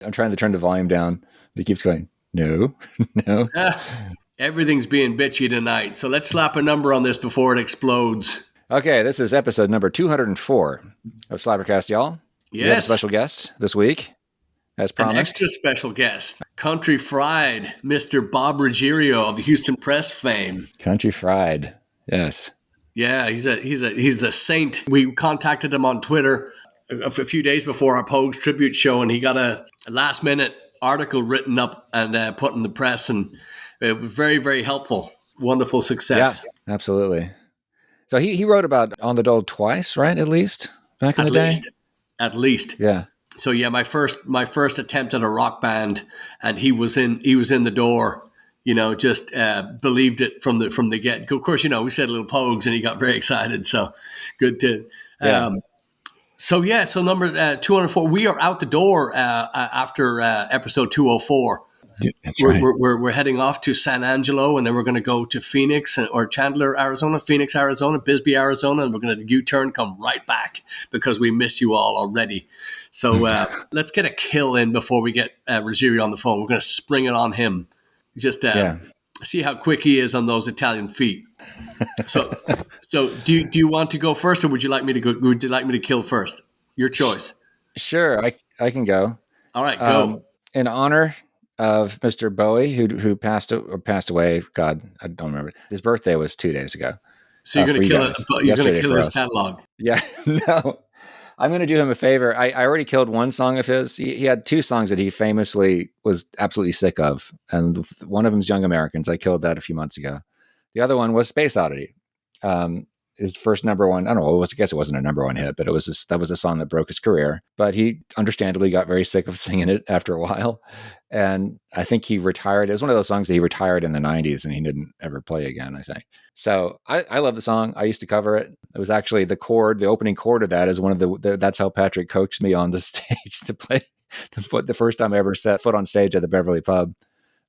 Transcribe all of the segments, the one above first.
I'm trying to turn the volume down, but he keeps going, no, no. Everything's being bitchy tonight. So let's slap a number on this before it explodes. Okay, this is episode number 204 of SlapperCast, y'all. Yes. We have a special guest this week, as promised. An extra special guest. Country Fried, Mr. Bob Ruggiero of the Houston Press fame. Country Fried, yes. Yeah, he's the saint. We contacted him on Twitter a few days before our Pogues tribute show, and he got a last-minute article written up and put in the press, and it was very, very helpful. Wonderful success. Yeah, absolutely. So he wrote about On the Dole twice, right? At least back in the day. At least. Yeah. So yeah, my first attempt at a rock band, and he was in the door. You know, just believed it from the get. Of course, you know, we said little Pogues, and he got very excited. So good to. Yeah. So number 204. We are out the door after episode 204. That's right. We're heading off to San Angelo, and then we're going to go to Phoenix or Chandler, Arizona, Phoenix, Arizona, Bisbee, Arizona, and we're going to U-turn, come right back because we miss you all already. So let's get a kill in before we get Ruggiero on the phone. We're going to spring it on him. Just see how quick he is on those Italian feet. So do you want to go first, or would you like me to go? Would you like me to kill first? Your choice. Sure, I can go. All right, go. In honor of Mr. Bowie, who passed away. God, I don't remember. His birthday was 2 days ago. So you're going to kill it. You're going to kill his catalog. Yeah, no. I'm going to do him a favor. I already killed one song of his. He had two songs that he famously was absolutely sick of. And one of them's Young Americans. I killed that a few months ago. The other one was Space Oddity. His first number one, I don't know, I guess it wasn't a number one hit, but that was a song that broke his career. But he understandably got very sick of singing it after a while. And I think he retired. It was one of those songs that he retired in the 90s and he didn't ever play again, I think. So I love the song. I used to cover it. It was actually the opening chord of that is one of that's how Patrick coaxed me on the stage to play the first time I ever set foot on stage at the Beverly Pub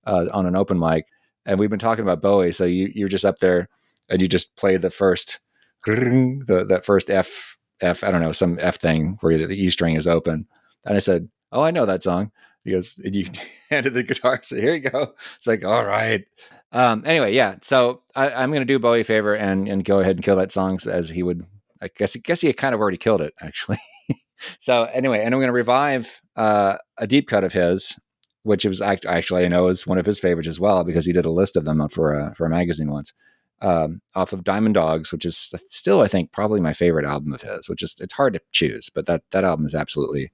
on an open mic. And we've been talking about Bowie. So you're just up there and you just play the first, that first F, I don't know, some F thing where the E string is open. And I said, oh, I know that song. He goes, and you handed the guitar. So here you go. It's like, all right. Anyway, yeah. So I'm going to do Bowie a favor and go ahead and kill that song as he would. I guess he kind of already killed it, actually. So anyway, and I'm going to revive a deep cut of his, which was actually I know is one of his favorites as well because he did a list of them for a magazine once. Off of Diamond Dogs, which is still I think probably my favorite album of his. It's hard to choose, but that album is absolutely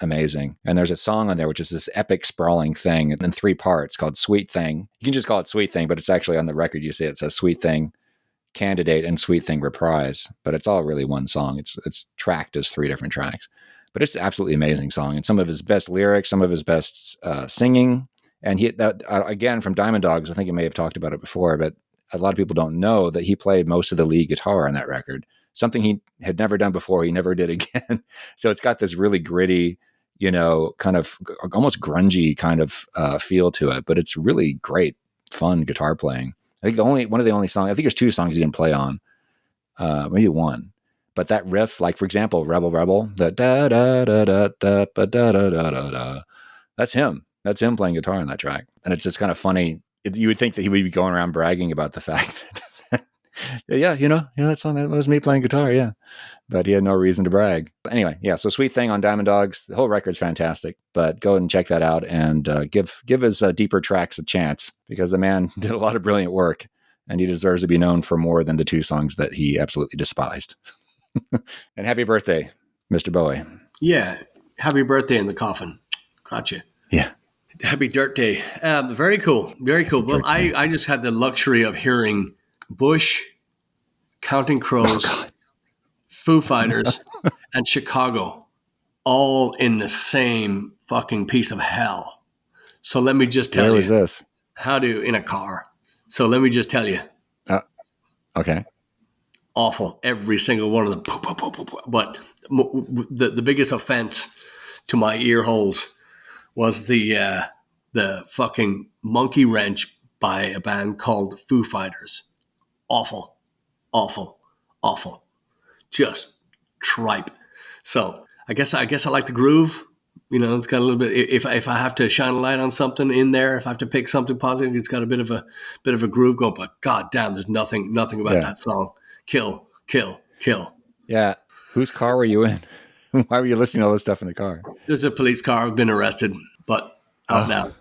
amazing. And there's a song on there which is this epic sprawling thing in 3 parts called Sweet Thing. You can just call it Sweet Thing, but it's actually on the record you see it says Sweet Thing Candidate and Sweet Thing Reprise, but it's all really one song. It's tracked as 3 different tracks, but it's an absolutely amazing song and some of his best lyrics, some of his best singing. And he again from Diamond Dogs, I think I may have talked about it before, but a lot of people don't know that he played most of the lead guitar on that record. Something he had never done before. He never did again. So it's got this really gritty, kind of almost grungy kind of feel to it, but it's really great, fun guitar playing. I think one of the only songs, I think there's 2 songs he didn't play on, maybe one, but that riff, like for example, Rebel Rebel, that da da da da da da da da da da, that's him. That's him playing guitar on that track. And it's just kind of funny. You would think that he would be going around bragging about the fact that, yeah, that song, that was me playing guitar. Yeah. But he had no reason to brag. But anyway, yeah. So Sweet Thing on Diamond Dogs. The whole record's fantastic, but go and check that out and give his deeper tracks a chance because the man did a lot of brilliant work and he deserves to be known for more than the 2 songs that he absolutely despised. And happy birthday, Mr. Bowie. Yeah. Happy birthday in the coffin. Gotcha. Yeah. Happy Dirt Day. Very cool. Very cool. Well, I just had the luxury of hearing Bush, Counting Crows, Foo Fighters, and Chicago all in the same fucking piece of hell. So let me just tell you. Where was this? In a car. So let me just tell you. Okay. Awful. Every single one of them. But the biggest offense to my ear holes was the fucking Monkey Wrench by a band called Foo Fighters. Awful, awful, awful. Just tripe. So I guess I like the groove. It's got a little bit. If I have to shine a light on something in there, if I have to pick something positive, it's got a bit of a groove going. But god damn, there's nothing about that song. Kill, kill, kill. Yeah. Whose car were you in? Why were you listening to all this stuff in the car? There's a police car. I've been arrested, but out now.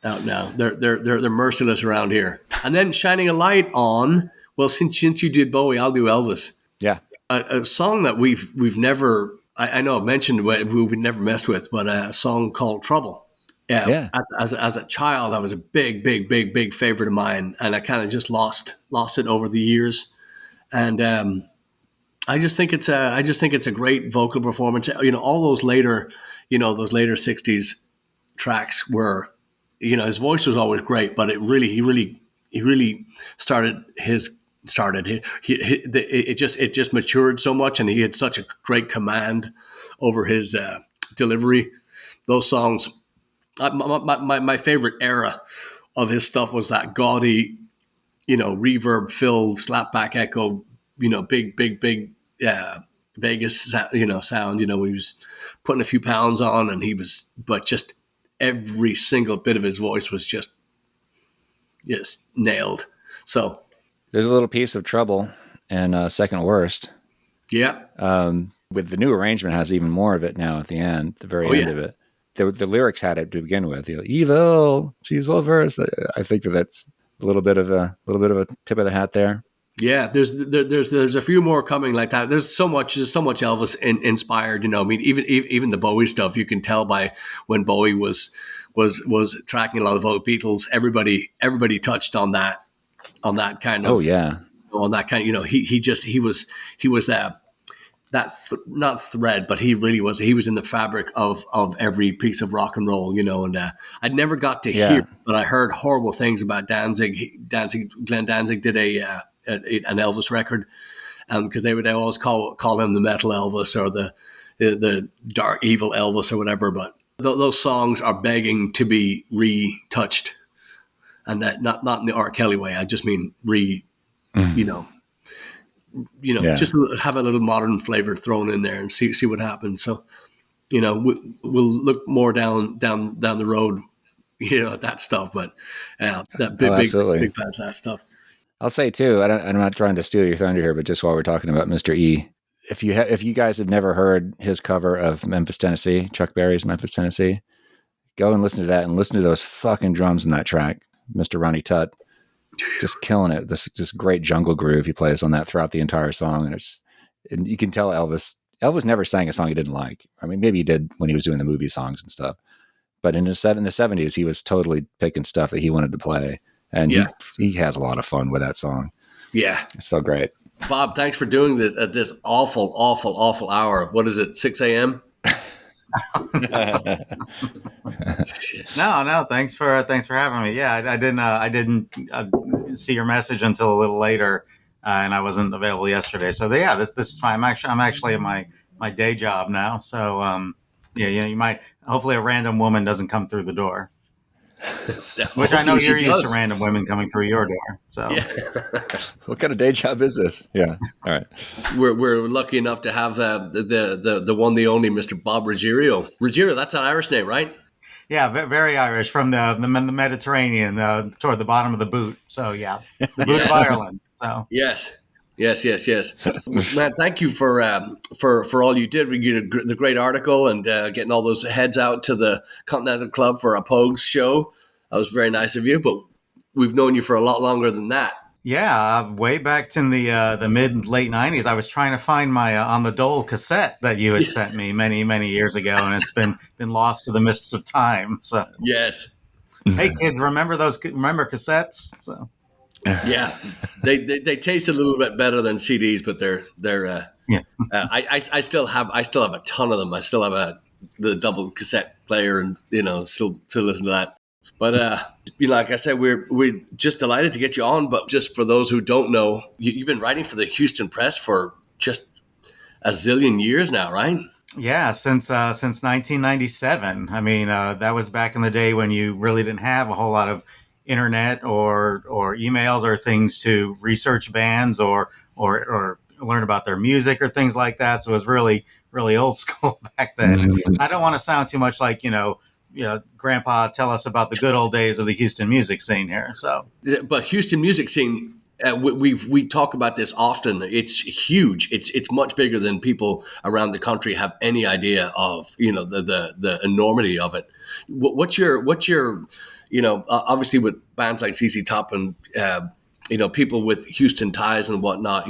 Out now. They're merciless around here. And then shining a light on. Well, since you did Bowie, I'll do Elvis. Yeah. A song that we've never. I know I've mentioned we've never messed with, but a song called Trouble. Yeah. As a child, that was a big favorite of mine, and I kind of just lost it over the years. And I just think it's a great vocal performance. All those later '60s tracks were, his voice was always great, but he really started it just matured so much, and he had such a great command over his delivery. Those songs, my favorite era of his stuff was that gaudy, reverb filled slapback echo, big Vegas sound. He was putting a few pounds on, but just every single bit of his voice was just nailed. So there's a little piece of Trouble and Second Worst. Yeah. With the new arrangement has even more of it now at the end, the very end of it. The lyrics had it to begin with. Evil, she's well versed. I think that's a little bit of a tip of the hat there. Yeah, there's a few more coming like that. There's so much Elvis inspired. Even the Bowie stuff, you can tell by when Bowie was tracking a lot of the Beatles. Everybody touched on that kind of. Oh yeah. On that kind of, he was that not thread, but he really was. He was in the fabric of every piece of rock and roll, and I never got to hear, but I heard horrible things about Danzig. Glenn Danzig did an Elvis record, because they would always call him the metal Elvis or the dark evil Elvis or whatever. But those songs are begging to be retouched, and that not in the R. Kelly way. I just mean just have a little modern flavor thrown in there and see what happens. So, we'll look more down the road, at that stuff. But that big fans that stuff. I'll say too. I'm not trying to steal your thunder here, but just while we're talking about Mr. E, if you guys have never heard his cover of Memphis, Tennessee, Chuck Berry's Memphis, Tennessee, go and listen to that and listen to those fucking drums in that track, Mr. Ronnie Tutt. Just killing it. This great jungle groove he plays on that throughout the entire song, and you can tell Elvis never sang a song he didn't like. I mean, maybe he did when he was doing the movie songs and stuff, but in the 70s, he was totally picking stuff that he wanted to play, and he has a lot of fun with that song. Yeah, it's so great. Bob, thanks for doing this at this awful hour. What is it? 6 a.m. No. Thanks for having me. Yeah, I didn't see your message until a little later, and I wasn't available yesterday. So this is fine. I'm actually at my day job now. So you might, hopefully a random woman doesn't come through the door. Which I know you're used to random women coming through your door. So, what kind of day job is this? Yeah, all right. We're lucky enough to have the one, the only Mr. Bob Ruggiero. Ruggiero, that's an Irish name, right? Yeah, very Irish, from the Mediterranean, toward the bottom of the boot. So the boot of Ireland. So yes. Man, thank you for all you did. We did the great article and getting all those heads out to the Continental Club for a Pogues show. That was very nice of you, but we've known you for a lot longer than that. Yeah, way back in the mid-late 90s, I was trying to find my On the Dole cassette that you had sent me many years ago, and it's been lost to the mists of time. So yes. Hey kids, remember cassettes? So. Yeah, they taste a little bit better than CDs, but they're I still have a ton of them. I still have the double cassette player, and still listen to that. But like I said, we're just delighted to get you on. But just for those who don't know, you've been writing for the Houston Press for just a zillion years now, right? Yeah, since 1997. I mean, that was back in the day when you really didn't have a whole lot of internet or emails or things to research bands or learn about their music or things like that. So it was really, really old school back then. Mhm. I don't want to sound too much like, Grandpa, tell us about the good old days of the Houston music scene here. So, But Houston music scene, we talk about this often. It's huge. It's much bigger than people around the country have any idea of. The enormity of it. What's your obviously with bands like ZZ Top and people with Houston ties and whatnot.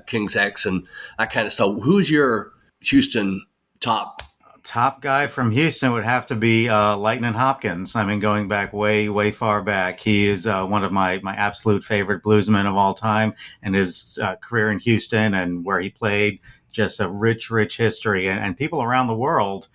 King's X and that kind of stuff. Who's your Houston top guy from Houston would have to be Lightning Hopkins. I mean, going back way, way far back, he is one of my absolute favorite bluesmen of all time, and his career in Houston and where he played, just a rich, rich history. And people around the world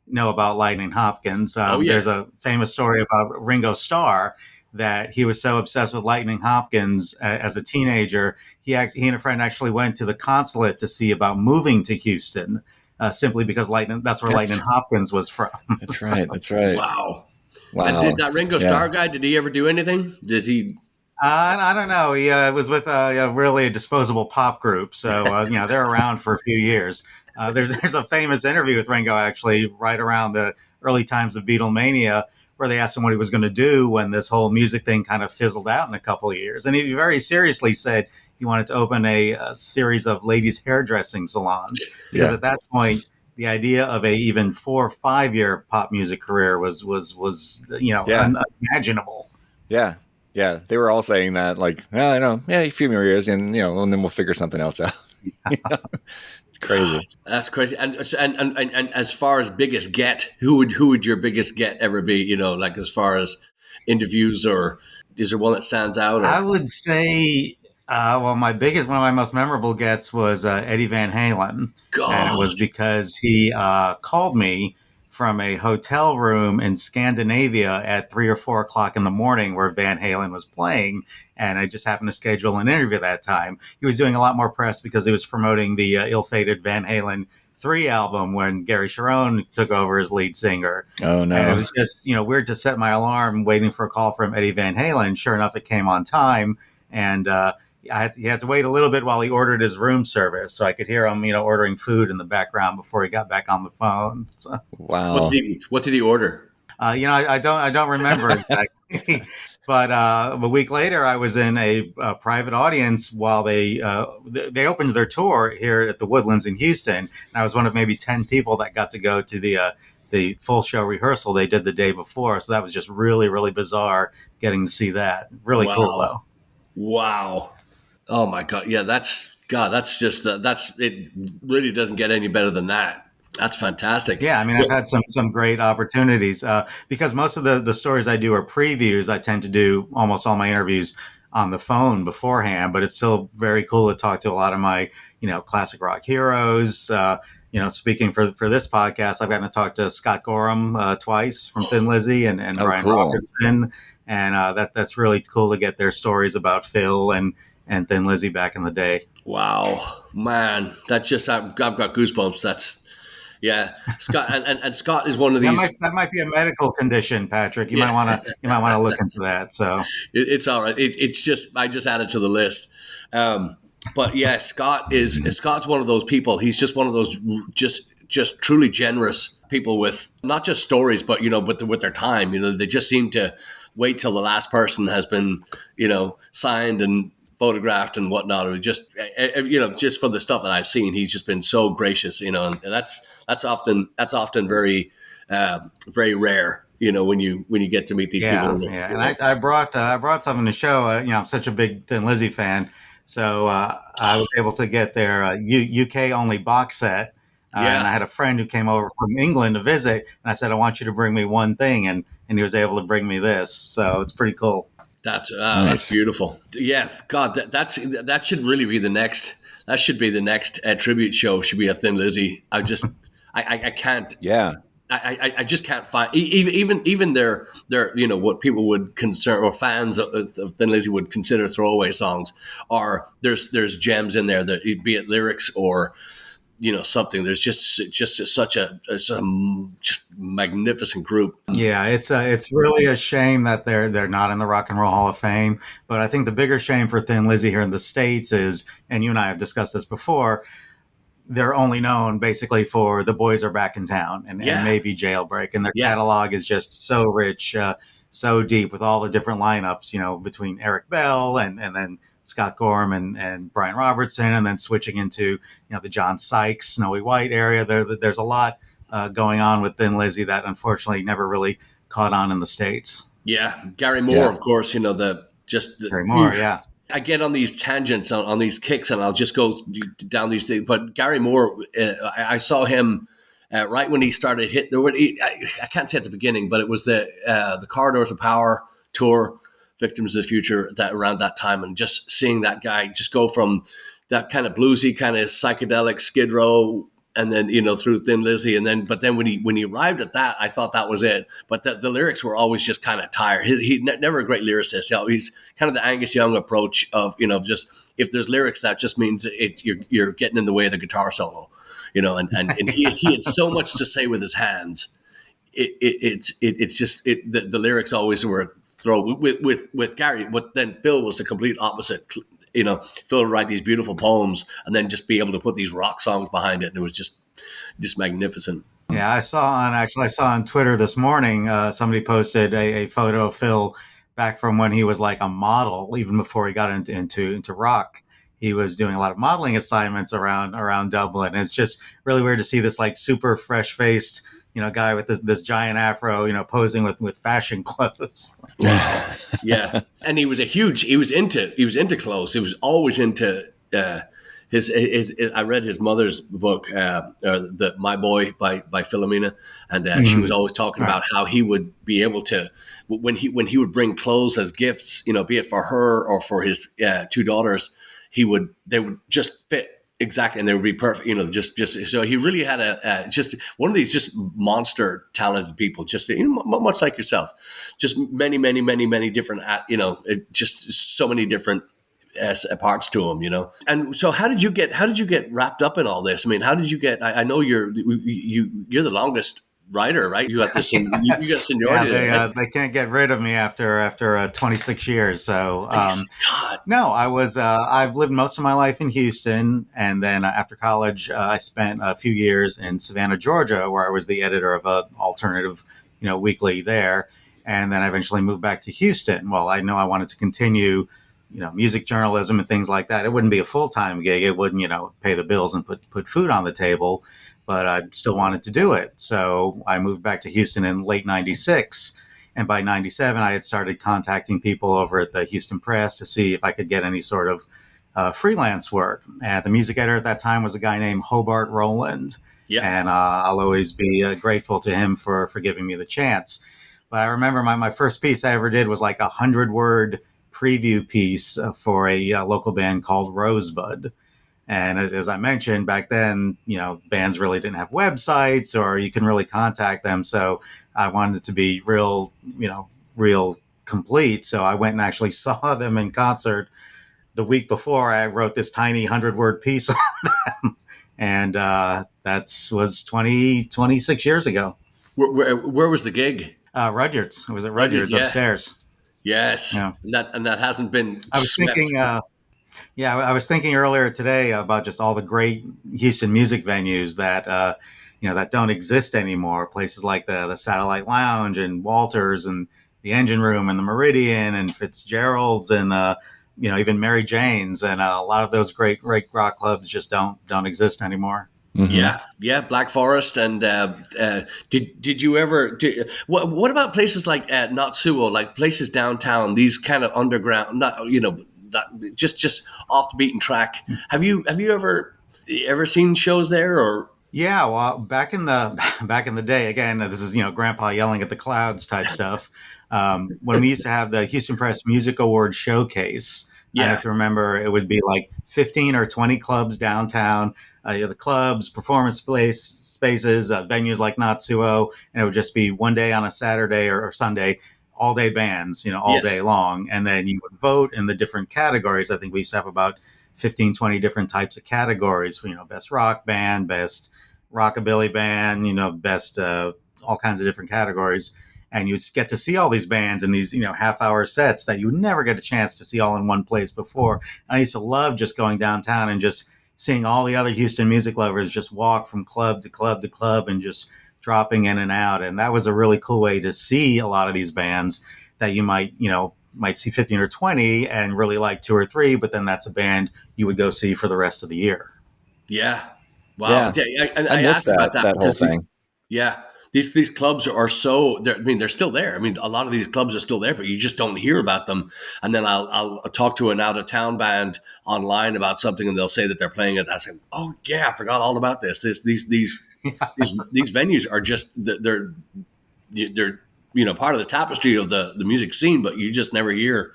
know about Lightning Hopkins. There's a famous story about Ringo Starr, that he was so obsessed with Lightning Hopkins as a teenager. He and a friend actually went to the consulate to see about moving to Houston. Simply because that's where Lightning Hopkins was from. That's right. That's right. Wow. Wow. And did that Ringo Starr guy, did he ever do anything? Does he? I don't know. He was with really a disposable pop group. So, they're around for a few years. There's a famous interview with Ringo, actually, right around the early times of Beatlemania, where they asked him what he was going to do when this whole music thing kind of fizzled out in a couple of years. And he very seriously said he wanted to open a series of ladies' hairdressing salons, because at that point, the idea of a even 4 or 5 year pop music career was unimaginable. Yeah. Yeah. They were all saying that, like, well, I know, a few more years and, and then we'll figure something else out. It's crazy. That's crazy. And as far as biggest get, who would your biggest get ever be? Like as far as interviews, or is there one that stands out? I would say, one of my most memorable gets was Eddie Van Halen. God. And it was because he called me from a hotel room in Scandinavia at 3 or 4 o'clock in the morning, where Van Halen was playing. And I just happened to schedule an interview that time. He was doing a lot more press because he was promoting the ill-fated Van Halen 3 album when Gary Sharon took over as lead singer. Oh, no. And it was just, weird to set my alarm waiting for a call from Eddie Van Halen. Sure enough, it came on time. And he had to wait a little bit while he ordered his room service, so I could hear him, ordering food in the background before he got back on the phone. So, wow. What did he order? I don't remember exactly. But a week later, I was in a private audience while they opened their tour here at the Woodlands in Houston. And I was one of maybe 10 people that got to go to the full show rehearsal they did the day before. So that was just really, really bizarre getting to see that. Really cool, though. Wow. Oh my God. Yeah, that's it really doesn't get any better than that. That's fantastic. Yeah, I mean, I've had some great opportunities because most of the stories I do are previews. I tend to do almost all my interviews on the phone beforehand, but it's still very cool to talk to a lot of my, classic rock heroes. Speaking for this podcast, I've gotten to talk to Scott Gorham twice from Thin Lizzy and Brian Robertson. And that's really cool to get their stories about Phil and Thin Lizzy back in the day. Wow, man, that's just I've got goosebumps. That's Scott and Scott is one of these. That might be a medical condition, Patrick. You might want to look into that. So it's all right. It's just I just added to the list. But yeah, Scott's one of those people. He's just one of those just truly generous people with not just stories, but with their time. They just seem to wait till the last person has been signed and photographed and whatnot. Or just just for the stuff that I've seen, he's just been so gracious. And that's often very very rare. When you get to meet these people. Yeah, and I brought something to show. I'm such a big Thin Lizzy fan. So I was able to get their UK only box set. And I had a friend who came over from England to visit, and I said, I want you to bring me one thing. And he was able to bring me this. So it's pretty cool. That's That's beautiful. Yeah, God, that should really be the next. That should be the next tribute show. Should be a Thin Lizzy. I can't. Yeah. I just can't find even their what people would consider, or fans of Thin Lizzy would consider throwaway songs, are there's gems in there, that be it lyrics or something. There's just such a just magnificent group. Yeah, it's really a shame that they're not in the Rock and Roll Hall of Fame. But I think the bigger shame for Thin Lizzy here in the States is, and you and I have discussed this before, they're only known basically for The Boys Are Back in Town and maybe Jailbreak, and their catalog is just so rich, so deep with all the different lineups, between Eric Bell and then Scott Gorham and Brian Robertson, and then switching into the John Sykes, Snowy White area. There's a lot going on with Thin Lizzy that unfortunately never really caught on in the States. Yeah, Gary Moore, of course. Gary Moore, yeah. I get on these tangents, on these kicks, and I'll just go down these things. But Gary Moore, I saw him right when he started hit. I can't say at the beginning, but it was the Corridors of Power tour, Victims of the Future, that around that time, and just seeing that guy just go from that kind of bluesy, kind of psychedelic Skid Row, and then through Thin Lizzy, but then when he arrived at that, I thought that was it. But the lyrics were always just kind of tired. He's never a great lyricist. He's kind of the Angus Young approach of just if there's lyrics, that just means you're getting in the way of the guitar solo, and he had so much to say with his hands. It's just the lyrics always were throw with Gary, but then Phil was the complete opposite. Phil would write these beautiful poems and then just be able to put these rock songs behind it, and it was just magnificent. Yeah, I saw on Twitter this morning, somebody posted a photo of Phil back from when he was like a model, even before he got into rock. He was doing a lot of modeling assignments around Dublin. And it's just really weird to see this like super fresh faced guy with this giant afro, posing with fashion clothes. Yeah. And he was into clothes. He was always into his I read his mother's book, My Boy by Philomena. And she was always talking about how he would be able to, when he would bring clothes as gifts, be it for her or for his two daughters, they would just fit exactly, and they would be perfect. Just so he really had just one of these just monster talented people. Just much like yourself, just many different. Just so many different parts to him. And so how did you get wrapped up in all this? I mean, how did you get? I know you're the longest writer, right? You got this. You got seniority. Yeah, they can't get rid of me after 26 years. So no, I've lived most of my life in Houston, and then after college, I spent a few years in Savannah, Georgia, where I was the editor of an alternative, weekly there, and then I eventually moved back to Houston. Well, I know I wanted to continue, music journalism and things like that. It wouldn't be a full-time gig. It wouldn't, pay the bills and put food on the table. But I still wanted to do it. So I moved back to Houston in late 96. And by 97, I had started contacting people over at the Houston Press to see if I could get any sort of freelance work. And the music editor at that time was a guy named Hobart Rowland. Yeah. And I'll always be grateful to him for giving me the chance. But I remember my first piece I ever did was like 100-word preview piece for a local band called Rosebud. And as I mentioned back then, bands really didn't have websites or you can really contact them. So I wanted it to be real complete. So I went and actually saw them in concert the week before. I wrote this tiny 100-word piece on them. And that was 26 years ago. Where was the gig? Rudyard's. It was at Rudyard's upstairs. Yes. Yeah. And that hasn't been I was swept. Thinking... I was thinking earlier today about just all the great Houston music venues that, that don't exist anymore. Places like the Satellite Lounge and Walters and the Engine Room and the Meridian and Fitzgerald's and, even Mary Jane's. And a lot of those great rock clubs just don't exist anymore. Mm-hmm. Yeah. Black Forest. And did you ever what about places like Natsuo, like places downtown, these kind of underground, just off the beaten track. Have you ever seen shows there or? Yeah, well, back in the day, again, this is Grandpa yelling at the clouds type stuff. When we used to have the Houston Press Music Awards showcase, if you remember, it would be like 15 or 20 clubs downtown. The clubs, performance spaces, venues like Natsuo, and it would just be one day on a Saturday or Sunday. All day bands, all day long. And then you would vote in the different categories. I think we used to have about 15, 20 different types of categories, best rock band, best rockabilly band, best all kinds of different categories. And you get to see all these bands in these, half-hour sets that you would never get a chance to see all in one place before. And I used to love just going downtown and just seeing all the other Houston music lovers just walk from club to club to club and just dropping in and out. And that was a really cool way to see a lot of these bands that you might see 15 or 20 and really like 2 or 3, but then that's a band you would go see for the rest of the year. Yeah. Wow. Yeah. I missed that whole thing. Yeah. These clubs are they're still there. I mean, a lot of these clubs are still there, but you just don't hear about them. And then I'll talk to an out of town band online about something, and they'll say that they're playing it. I say, oh yeah, I forgot all about this. These venues are just they're part of the tapestry of the music scene, but you just never hear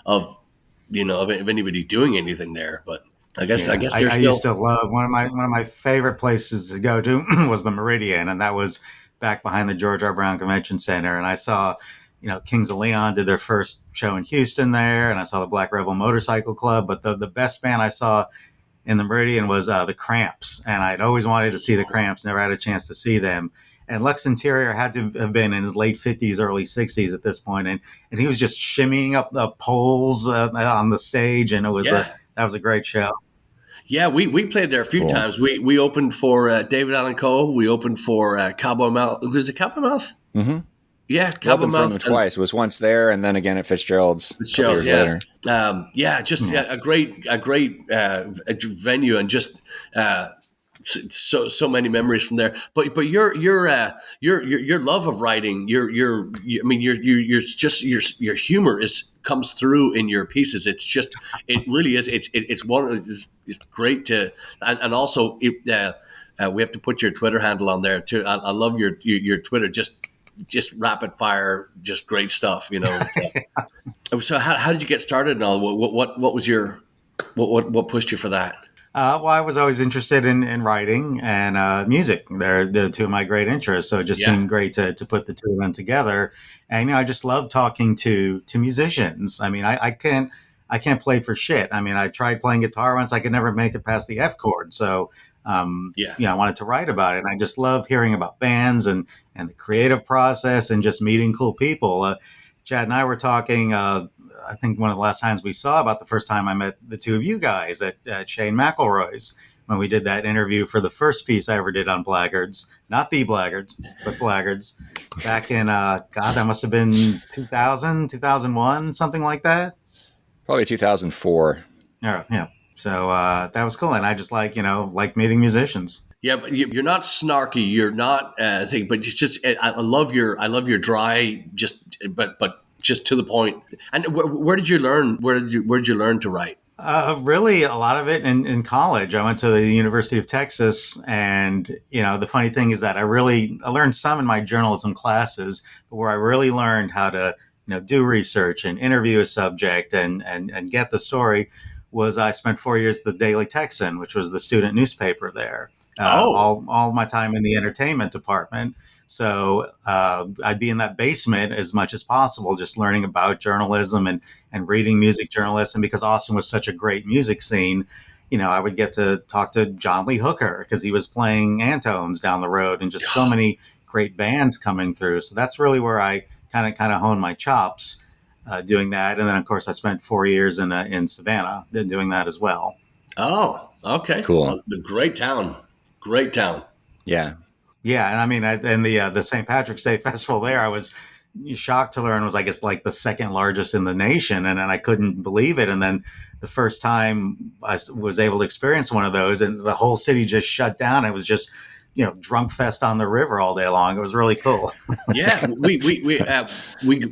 of anybody doing anything there. But I guess I used to love one of my favorite places to go to was the Meridian, and that was back behind the George R. Brown Convention Center. And I saw, Kings of Leon did their first show in Houston there, and I saw the Black Rebel Motorcycle Club. But the best band I saw in the Meridian was the Cramps, and I'd always wanted to see the Cramps, never had a chance to see them. And Lex Interior had to have been in his late 50s, early 60s at this point, and he was just shimmying up the poles on the stage, and it was that was a great show. Yeah, we played there a few times. We opened for David Allan Coe. We opened for Cowboy Mouth. Was it Cowboy Mouth? Mm-hmm. Yeah, Cowboy Mouth. For them twice. It was once there, and then again at Fitzgerald's. Years later. A great venue, and just so many memories from there. But your love of writing, your humor comes through in your pieces. It really is. It's great to, and also we have to put your Twitter handle on there too. I love your Twitter. Just rapid fire, just great stuff. So how did you get started and all? What was what pushed you for that? Well, I was always interested in writing and music. They're the two of my great interests. So it just seemed great to put the two of them together. And, I just love talking to musicians. I mean, I can't play for shit. I mean, I tried playing guitar once. I could never make it past the F chord. So, I wanted to write about it. And I just love hearing about bands and the creative process and just meeting cool people. Chad and I were talking, I think one of the last times we saw, about the first time I met the two of you guys at Shane McElroy's, when we did that interview for the first piece I ever did on Blaggards, not the Blaggards, but Blaggards, back in, that must have been 2000, 2001, something like that. Probably 2004. Yeah. So that was cool. And I just like meeting musicians. Yeah, but you're not snarky. You're not but it's just, I love your dry, but just to the point. And where did you learn? Where did you learn to write? Really, a lot of it in college. I went to the University of Texas, and the funny thing is that I learned some in my journalism classes, but where I really learned how to do research and interview a subject and get the story was I spent 4 years at the Daily Texan, which was the student newspaper there. All my time in the entertainment department. So I'd be in that basement as much as possible, just learning about journalism and reading music journalists. And because Austin was such a great music scene, I would get to talk to John Lee Hooker because he was playing Antones down the road, and just so many great bands coming through. So that's really where I kind of honed my chops doing that. And then, of course, I spent 4 years in Savannah doing that as well. Oh, okay. Cool. The great town. Great town. Yeah. Yeah, and I mean, and the St. Patrick's Day Festival there, I was shocked to learn was, I guess, like the second largest in the nation, and I couldn't believe it. And then the first time I was able to experience one of those, and the whole city just shut down. It was just drunk fest on the river all day long. It was really cool. Yeah, we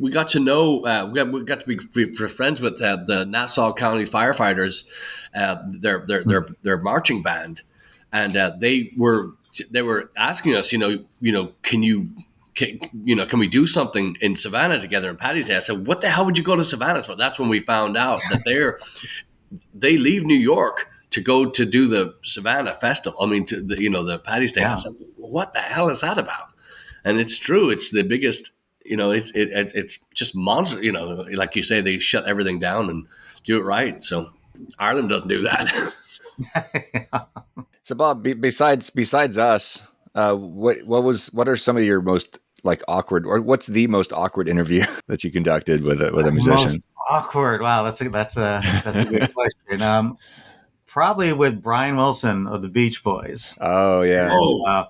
got to know we got to be friends with the Nassau County firefighters, their marching band, and they were asking us, can we do something in Savannah together in Paddy's Day? I said, what the hell would you go to Savannah for? That's when we found out that they leave New York to go to do the Savannah Festival. I mean, to the Paddy's Day. Yeah. I said, what the hell is that about? And it's true. It's the biggest, it's just monster, like you say, they shut everything down and do it right. So Ireland doesn't do that. So, Bob, besides us, what are some of your most like awkward, or what's the most awkward interview that you conducted with a musician? Most awkward. Wow, that's a good question. Probably with Brian Wilson of the Beach Boys. Oh yeah. Oh,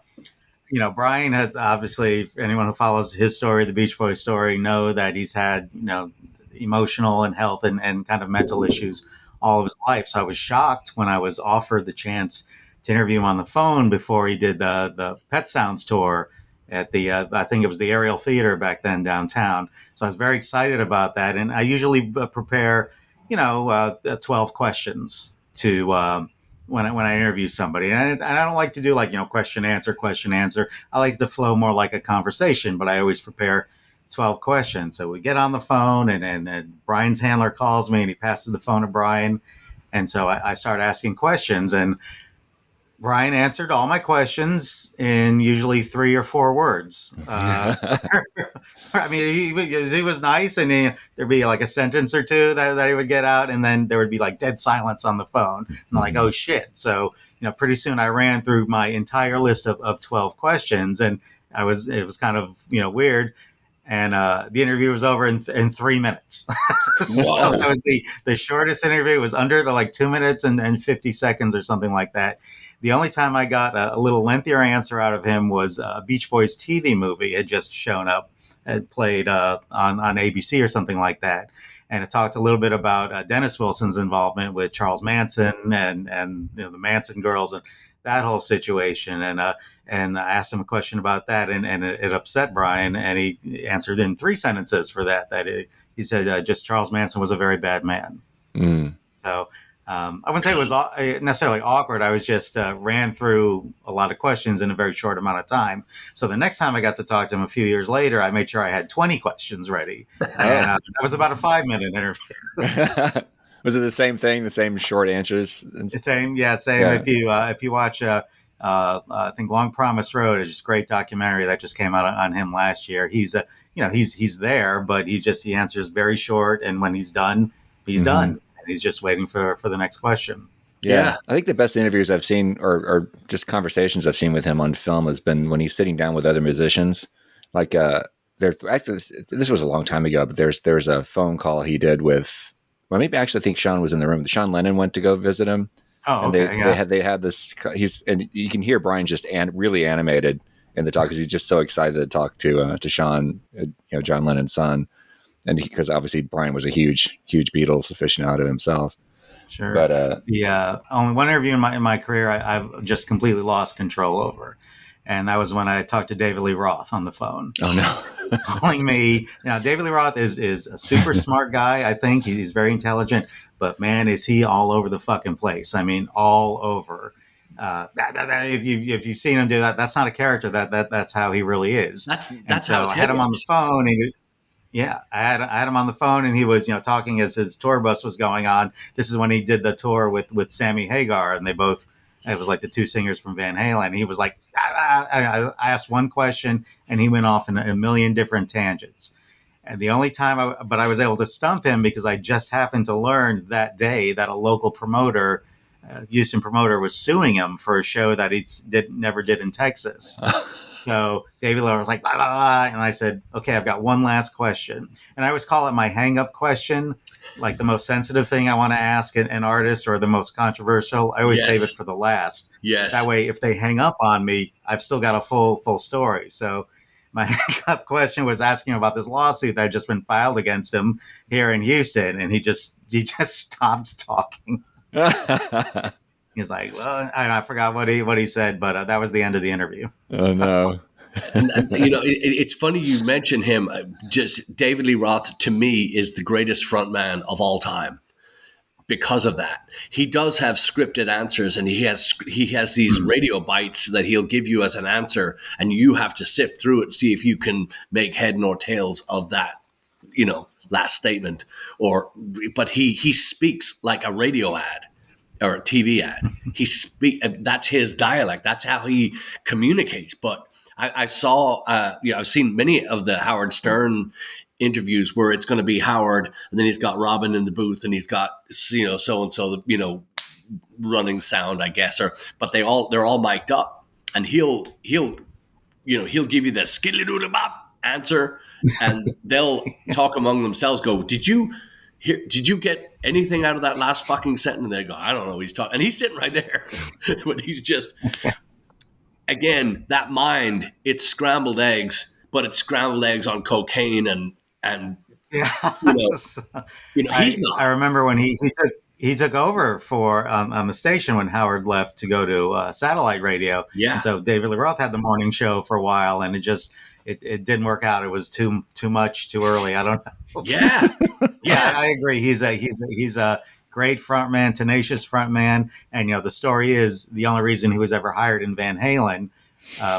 Brian had obviously, anyone who follows his story, the Beach Boys story, know that he's had, emotional and health and kind of mental issues all of his life. So I was shocked when I was offered the chance to interview him on the phone before he did the Pet Sounds tour at the, I think it was the Ariel Theater back then downtown. So I was very excited about that. And I usually prepare, 12 questions to, when I interview somebody, and I don't like to do like question answer. I like to flow more like a conversation, but I always prepare 12 questions. So we get on the phone, and Brian's handler calls me, and he passes the phone to Brian, and so I start asking questions, and Brian answered all my questions in usually 3 or 4 words. I mean, he was nice, and there'd be like a sentence or two that he would get out, and then there would be like dead silence on the phone. I'm like, oh shit. So, pretty soon I ran through my entire list of 12 questions, and it was kind of, weird. And the interview was over in 3 minutes. So wow. that was the shortest interview. It was under the like 2 minutes and 50 seconds or something like that. The only time I got a little lengthier answer out of him was a Beach Boys TV movie had just shown up, had played on ABC or something like that. And it talked a little bit about Dennis Wilson's involvement with Charles Manson and the Manson girls and that whole situation. And I asked him a question about that, and it upset Brian, and he answered in 3 sentences for that. He said just Charles Manson was a very bad man. Mm. So I wouldn't say it was necessarily awkward. I was just ran through a lot of questions in a very short amount of time. So the next time I got to talk to him a few years later, I made sure I had 20 questions ready. And that was about a 5-minute interview. Was it the same thing? The same short answers? Same. Yeah. If you watch, I think Long Promised Road is just a great documentary that just came out on him last year. He's he's there, but he answers very short. And when he's done, he's done. He's just waiting for the next question. Yeah. I think the best interviews I've seen or just conversations I've seen with him on film has been when he's sitting down with other musicians. Like actually, this was a long time ago, but there's a phone call he did with, well, maybe actually I think Sean was in the room. Sean Lennon went to go visit him. Oh, and okay. They had this, and you can hear Brian just really animated in the talk because he's just so excited to talk to Sean, John Lennon's son. And because obviously Brian was a huge Beatles aficionado himself. Sure. But the only one interview in my career I've just completely lost control over, and that was when I talked to David Lee Roth on the phone. Oh no! Calling me. David Lee Roth is a super smart guy. I think he's very intelligent, but man, is he all over the fucking place. I mean, all over. If you've seen him do that, that's not a character. That's how he really is. That's how I had him on the phone. Yeah, I had him on the phone, and he was, talking as his tour bus was going on. This is when he did the tour with Sammy Hagar, and it was like the 2 singers from Van Halen. He was like, I asked one question, and he went off in a million different tangents. And the only time I was able to stump him because I just happened to learn that day that a local promoter, Houston promoter, was suing him for a show that he never did in Texas. So David Lowe was like, blah, blah, blah. And I said, okay, I've got one last question. And I always call it my hang-up question, like the most sensitive thing I want to ask an artist or the most controversial. I always save it for the last. Yes. That way, if they hang up on me, I've still got a full story. So my hang-up question was asking about this lawsuit that had just been filed against him here in Houston. And he just stopped talking. He's like, well, I forgot what he said, but that was the end of the interview. Oh, no. And, it's funny you mention him. Just David Lee Roth, to me, is the greatest frontman of all time because of that. He does have scripted answers, and he has these radio bites that he'll give you as an answer, and you have to sift through it and see if you can make head nor tails of that, last statement. But he speaks like a radio ad or a TV ad. That's his dialect. That's how he communicates. But I saw, I've seen many of the Howard Stern interviews where it's going to be Howard, and then he's got Robin in the booth, and he's got so and so, running sound, I guess, but they're all mic'd up, and he'll give you the skiddly doodle bop answer, and they'll talk among themselves. Go, did you get anything out of that last fucking sentence? And they go, I don't know. He's talking, and he's sitting right there, but he's just. Again, that mind, it's scrambled eggs, but it's scrambled eggs on cocaine and Yeah. He's not. I remember when he took over for on the station when Howard left to go to satellite radio. Yeah. And so David Lee Roth had the morning show for a while, and it didn't work out. It was too much too early. I don't know. Yeah. Yeah, I agree. He's a great frontman, tenacious frontman, and the story is the only reason he was ever hired in Van Halen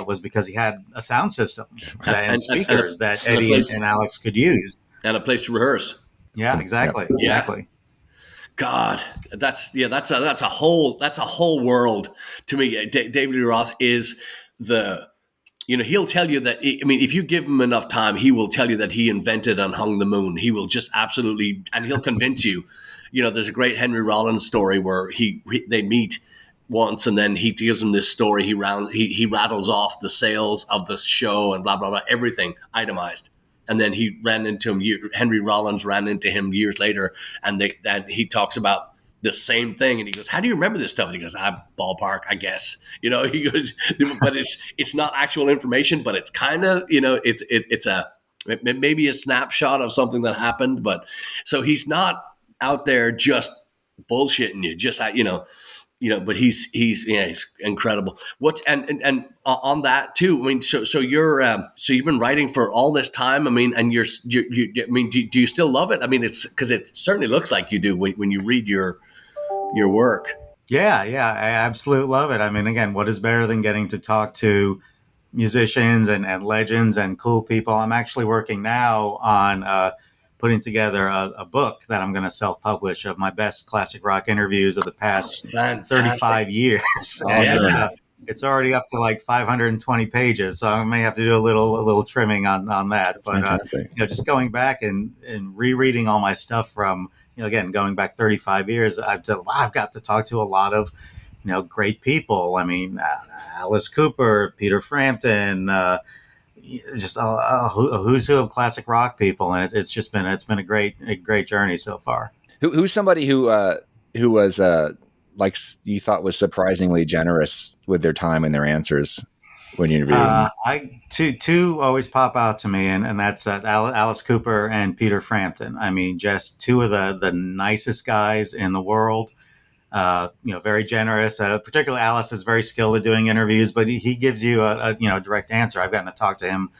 was because he had a sound system and speakers that Eddie and Alex could use, and a place to rehearse. Yeah, exactly. God, that's a whole world to me. David Lee Roth is he'll tell you that. I mean, if you give him enough time, he will tell you that he invented and hung the moon. He will just absolutely, and he'll convince you. There's a great Henry Rollins story where they meet once, and then he gives him this story. He rattles off the sales of the show and blah blah blah, everything itemized. And then he ran into him. Henry Rollins ran into him years later, and he talks about the same thing. And he goes, "How do you remember this stuff?" And he goes, "Ballpark, I guess." He goes, but it's not actual information, but it's kind of it's maybe a snapshot of something that happened. But so he's not out there just bullshitting you, just but he's incredible. And on that too, I mean, so you've been writing for all this time. I mean, and do you still love it? I mean, it's because it certainly looks like you do when you read your work. Yeah, I absolutely love it. I mean, again, what is better than getting to talk to musicians and legends and cool people? I'm actually working now on putting together a book that I'm going to self-publish of my best classic rock interviews of the past 35 years. Awesome. It's already up to like 520 pages, so I may have to do a little trimming on that. But just going back and rereading all my stuff from again going back 35 years, I've got to talk to a lot of great people. I mean, Alice Cooper, Peter Frampton. Just a who's who of classic rock people, and it's been a great journey so far. Who's somebody who was like you thought was surprisingly generous with their time and their answers when you interviewed them? Two always pop out to me, and that's Alice Cooper and Peter Frampton. I mean, just two of the nicest guys in the world. Very generous. Particularly Alice is very skilled at doing interviews, but he gives you a direct answer. I've gotten to talk to him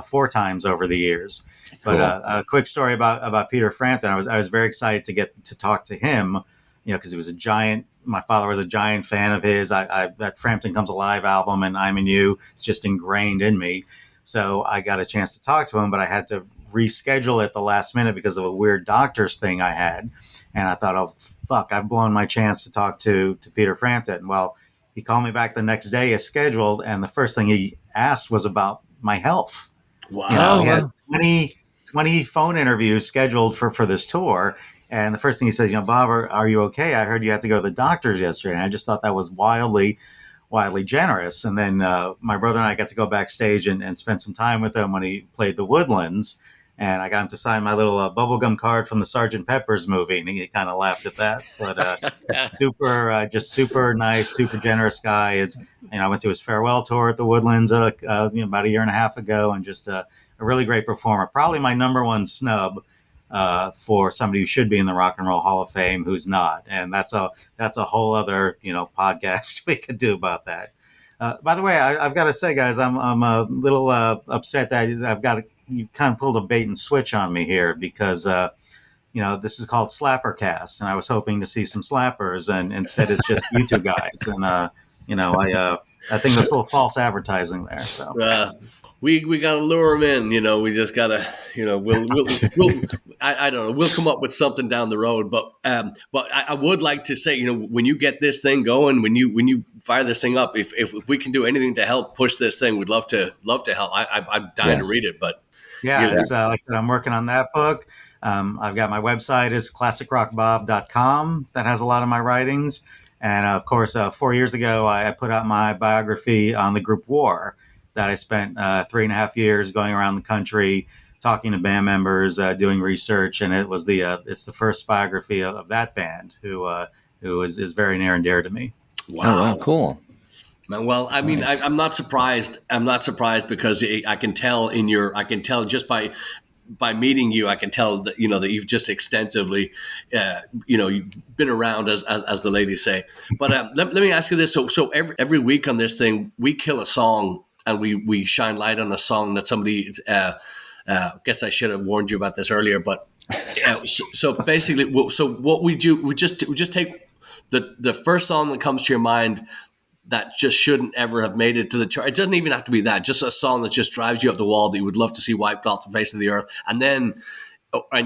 4 times over the years. Cool. But a quick story about Peter Frampton. I was very excited to get to talk to him, because he was a giant. My father was a giant fan of his. That Frampton Comes Alive album and I'm in You, it's just ingrained in me. So I got a chance to talk to him, but I had to reschedule it the last minute because of a weird doctor's thing I had. And I thought, oh, fuck, I've blown my chance to talk to Peter Frampton. Well, he called me back the next day as scheduled, and the first thing he asked was about my health. Wow. He had 20 phone interviews scheduled for this tour. And the first thing he says, Bob, are you okay? I heard you had to go to the doctor's yesterday. And I just thought that was wildly generous. And then my brother and I got to go backstage and spend some time with him when he played the Woodlands. And I got him to sign my little bubblegum card from the Sgt. Pepper's movie. And he kind of laughed at that. But super nice, super generous guy. I went to his farewell tour at the Woodlands about a year and a half ago, and just a really great performer. Probably my number one snub for somebody who should be in the Rock and Roll Hall of Fame who's not. And that's a whole other podcast we could do about that. By the way, I've got to say, guys, I'm a little upset that you kind of pulled a bait and switch on me here, because this is called SlapperCast, and I was hoping to see some slappers, and instead it's just you two guys. And I think that's a little false advertising there. So we got to lure them in. We just got to, we'll I don't know. We'll come up with something down the road. But I would like to say, when you get this thing going, when you fire this thing up, if we can do anything to help push this thing, we'd love to help. I'm dying to read it, but it's like I said, I'm working on that book. I've got my website is classicrockbob.com that has a lot of my writings. And of course, 4 years ago, I put out my biography on the group War that I spent 3.5 years going around the country, talking to band members, doing research. And it's the first biography of that band who is very near and dear to me. Wow. Oh, wow. Cool. Well, I mean, nice. I'm not surprised. I'm not surprised because I can tell just by meeting you, I can tell that, that you've just extensively, you've been around as the ladies say. But let me ask you this. So every week on this thing, we kill a song and we shine light on a song that somebody, guess I should have warned you about this earlier, but so basically, so what we do, we just take the first song that comes to your mind that just shouldn't ever have made it to the chart. It doesn't even have to be that. Just a song that just drives you up the wall that you would love to see wiped off the face of the earth. And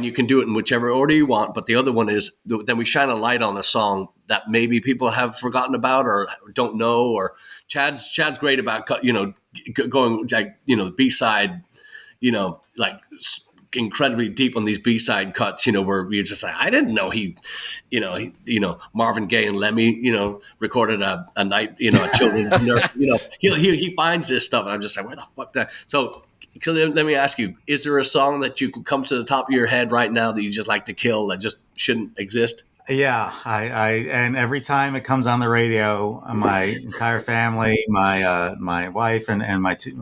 you can do it in whichever order you want. But the other one is then we shine a light on a song that maybe people have forgotten about or don't know. Or Chad's great about going like B-side, like incredibly deep on these B-side cuts, where you're just like, I didn't know he Marvin Gaye and Lemmy, recorded a night, a children's nurse, he finds this stuff and I'm just like, where the fuck that? So let me ask you, is there a song that you can come to the top of your head right now that you just like to kill that just shouldn't exist? Yeah, and every time it comes on the radio, my entire family, my wife and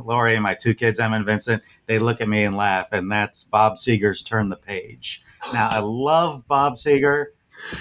Lori and my two kids, Emma and Vincent, they look at me and laugh, and that's Bob Seger's "Turn the Page." Now, I love Bob Seger,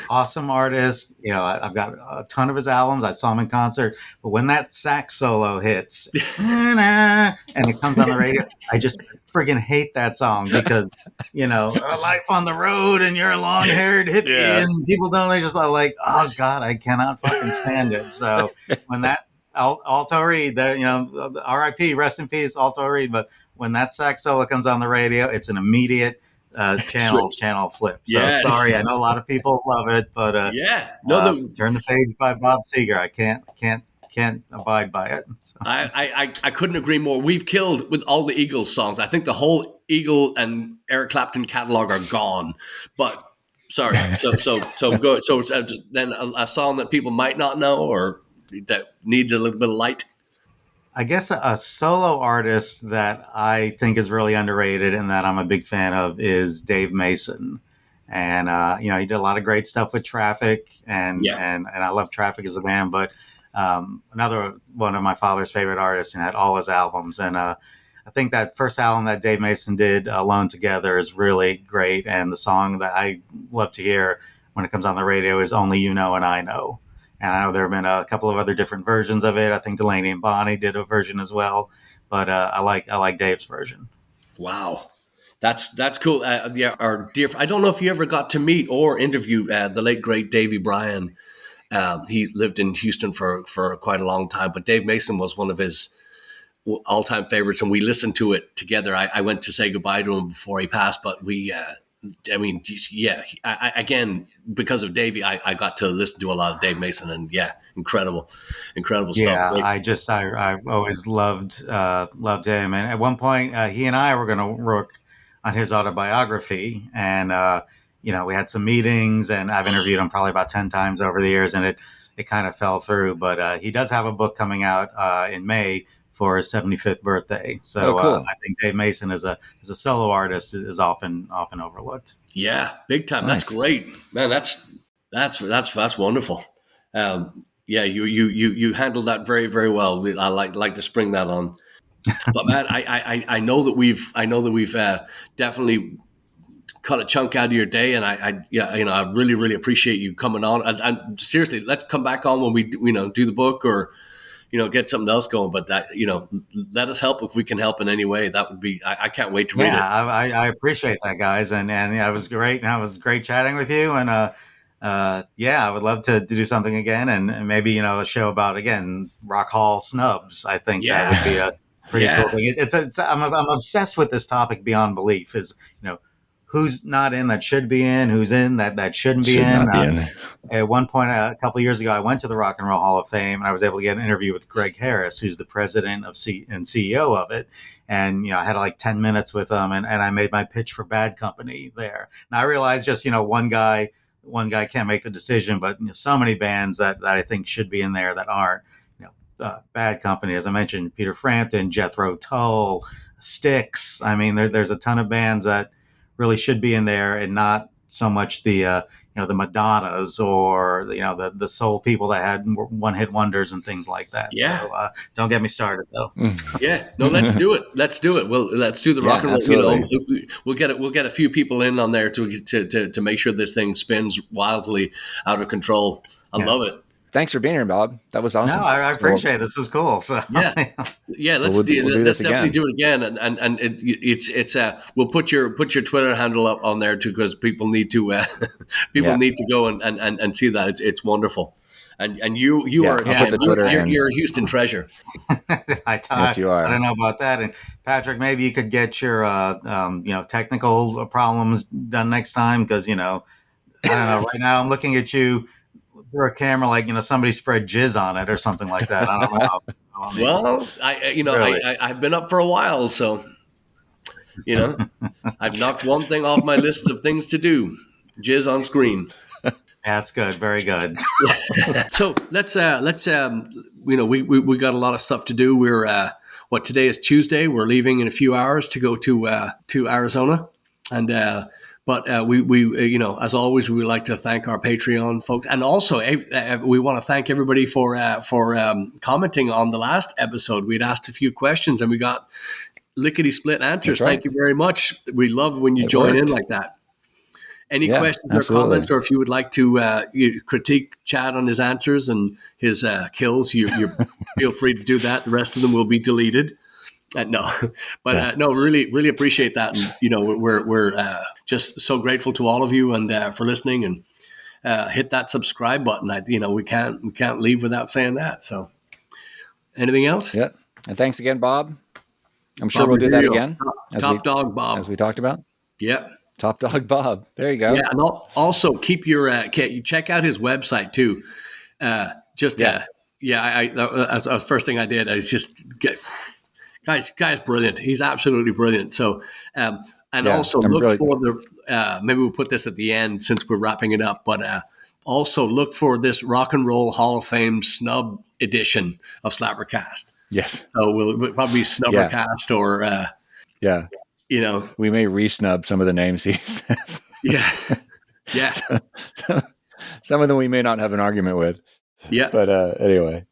awesome artist. I've got a ton of his albums. I saw him in concert, but when that sax solo hits and it comes on the radio, I just friggin' hate that song because life on the road and you're a long-haired hippie and people don't. They just are like, oh God, I cannot fucking stand it. So when that Alto Reed, R.I.P. rest in peace, Alto Reed. But when that sax solo comes on the radio, it's an immediate channel flip. So sorry, I know a lot of people love it, but Turn the Page by Bob Seger, I can't abide by it. So. I couldn't agree more. We've killed with all the Eagles songs. I think the whole Eagle and Eric Clapton catalog are gone. But sorry, so go. So then a song that people might not know or that needs a little bit of light. I guess a solo artist that I think is really underrated and that I'm a big fan of is Dave Mason. And, he did a lot of great stuff with Traffic and I love Traffic as a band, but another one of my father's favorite artists and had all his albums. And I think that first album that Dave Mason did, Alone Together, is really great. And the song that I love to hear when it comes on the radio is Only You Know and I Know. And I know there have been a couple of other different versions of it. I think Delaney and Bonnie did a version as well, but I like Dave's version. Wow, that's cool. Our dear, I don't know if you ever got to meet or interview the late great Davy Bryan. He lived in Houston for quite a long time, but Dave Mason was one of his all-time favorites, and we listened to it together. I went to say goodbye to him before he passed, but again, because of Davey, I got to listen to a lot of Dave Mason, and incredible stuff. Yeah, I always loved him, and at one point, he and I were going to work on his autobiography, and we had some meetings, and I've interviewed him probably about 10 times over the years, and it kind of fell through. But he does have a book coming out in May for his 75th birthday. So cool. I think Dave Mason as a solo artist is often overlooked. Yeah, big time. Nice. That's great, man. That's wonderful. You handled that very, very well. I like to spring that on. But man, I know that we've definitely cut a chunk out of your day, and I really, really appreciate you coming on. And seriously, let's come back on when we do the book or get something else going. But that, let us help if we can help in any way. That would be, I can't wait to read it. I appreciate that, guys. And it was great. And it was great chatting with you. And, I would love to do something again and maybe, a show about, again, Rock Hall snubs. I think that would be pretty cool thing. I'm obsessed with this topic beyond belief. Is who's not in that should be in, who's in that shouldn't be in. Not be in. At one point, a couple of years ago, I went to the Rock and Roll Hall of Fame, and I was able to get an interview with Greg Harris, who's the president and CEO of it. And I had like 10 minutes with him, and I made my pitch for Bad Company there. And I realized just one guy can't make the decision, but so many bands that I think should be in there that aren't. Bad Company, as I mentioned, Peter Frampton, Jethro Tull, Styx. I mean, there's a ton of bands that really should be in there, and not so much the the Madonnas or the soul people that had one hit wonders and things like that. Yeah. So don't get me started though. Yeah, no, let's do it. Let's do it. Well, let's do the rock and roll. Absolutely. We'll get a few people in on there to make sure this thing spins wildly out of control. I love it. Thanks for being here, Bob. That was awesome. No, I appreciate it. This was cool. So yeah. Let's we'll do this definitely again. do it again. And it's we'll put your Twitter handle up on there too, because people need to need to go and see that. It's wonderful. And you are you're a Houston treasure. Yes, you are. I don't know about that. And Patrick, maybe you could get your technical problems done next time, because I don't know. Right now, I'm looking at you through a camera like somebody spread jizz on it or something like that. I don't know. Well, I've been up for a while, so I've knocked one thing off my list of things to do: jizz on screen. That's good. Very good. So let's we got a lot of stuff to do. We're today is Tuesday. We're leaving in a few hours to go to Arizona, and but we as always, we would like to thank our Patreon folks, and also we want to thank everybody for commenting on the last episode. We'd asked a few questions and we got lickety split answers. Right. Thank you very much. We love when you join in like that. Any questions or comments, or if you would like to critique Chad on his answers and his kills, you feel free to do that. The rest of them will be deleted. No, really appreciate that. And we're just so grateful to all of you and for listening, and hit that subscribe button. We can't leave without saying that. So, anything else? Yeah, and thanks again, Bob. I'm sure we'll do that again. Top dog Bob, as we talked about. Yeah. Top Dog Bob. There you go. Yeah, and also keep your you check out his website too. That's the first thing I did. I just guy's brilliant. He's absolutely brilliant. So also look for the maybe we'll put this at the end since we're wrapping it up. But also look for this Rock and Roll Hall of Fame snub edition of SlapperCast. Yes. So we'll probably be Snubbercast or we may re-snub some of the names he says. Yeah. So some of them we may not have an argument with. Yeah. But anyway.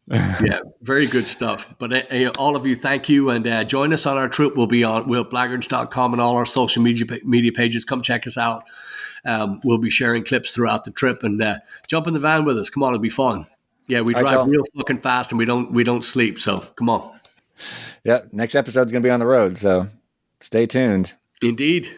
Yeah, very good stuff. But all of you, thank you. And join us on our trip. We'll be on Blaggards.com and all our social media pages. Come check us out. We'll be sharing clips throughout the trip, and jump in the van with us. Come on, it'll be fun. Yeah, we drive real fucking fast, and we don't sleep. So come on. Yeah, next episode's going to be on the road. So stay tuned. Indeed.